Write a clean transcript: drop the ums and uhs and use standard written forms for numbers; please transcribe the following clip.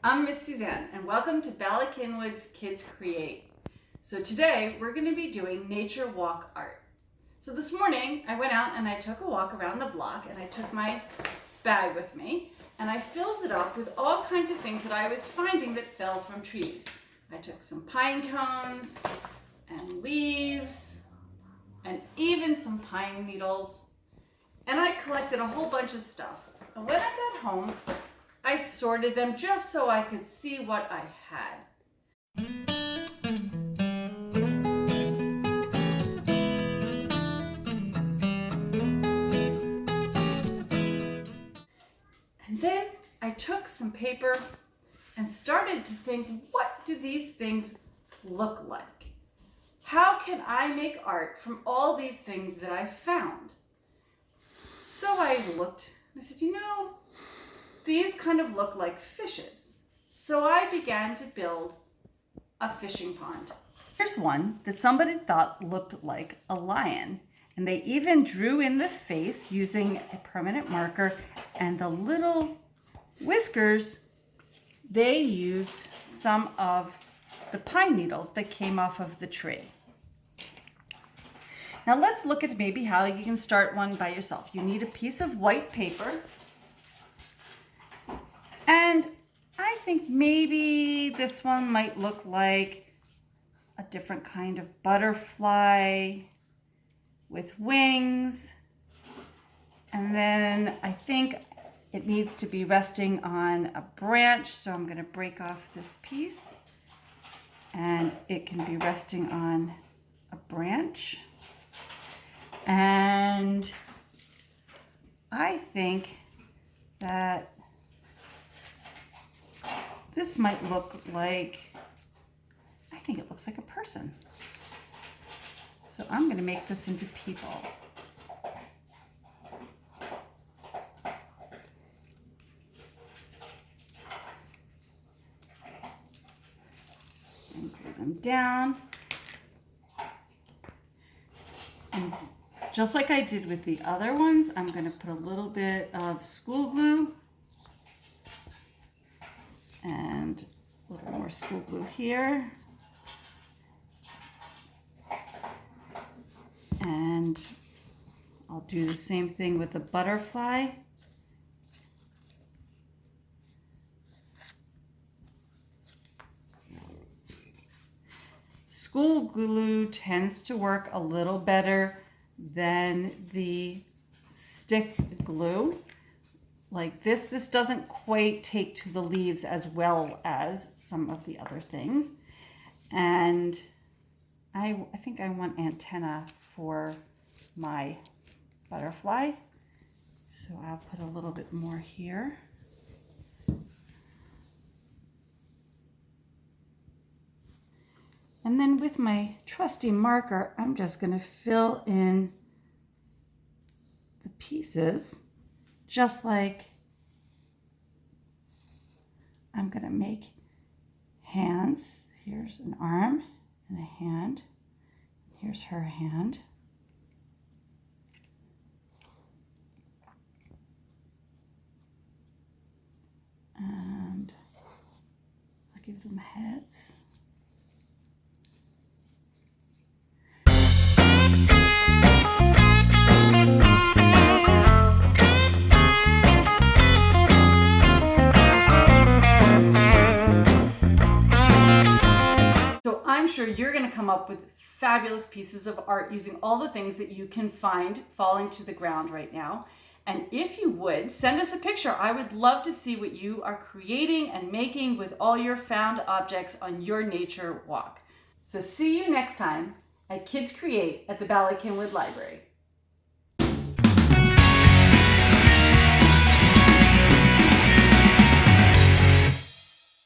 I'm Miss Suzanne and welcome to Ballackinwood's Kids Create. So today we're going to be doing nature walk art. So this morning I went out and I took a walk around the block and I took my bag with me and I filled it up with all kinds of things that I was finding that fell from trees. I took some pine cones and leaves and even some pine needles, and I collected a whole bunch of stuff. And when I got home, I sorted them just so I could see what I had. And then I took some paper and started to think, what do these things look like? How can I make art from all these things that I found? So I looked and I said, these kind of look like fishes. So I began to build a fishing pond. Here's one that somebody thought looked like a lion. And they even drew in the face using a permanent marker, and the little whiskers, they used some of the pine needles that came off of the tree. Now let's look at maybe how you can start one by yourself. You need a piece of white paper. And I think maybe this one might look like a different kind of butterfly with wings. And then I think it needs to be resting on a branch. So I'm going to break off this piece and it can be resting on a branch. And I think that this might look like, I think it looks like a person. So I'm going to make this into people. And glue them down. And just like I did with the other ones, I'm going to put a little bit of school glue and a little more school glue here. And I'll do the same thing with the butterfly. School glue tends to work a little better than the stick glue. Like this doesn't quite take to the leaves as well as some of the other things. And I think I want antenna for my butterfly. So I'll put a little bit more here. And then with my trusty marker, I'm just going to fill in the pieces, just like I'm going to make hands. Here's an arm and a hand. Here's her hand. And I'll give them heads. I'm sure you're going to come up with fabulous pieces of art using all the things that you can find falling to the ground right now. And if you would, send us a picture. I would love to see what you are creating and making with all your found objects on your nature walk. So see you next time at Kids Create at the Ballackinwood Library.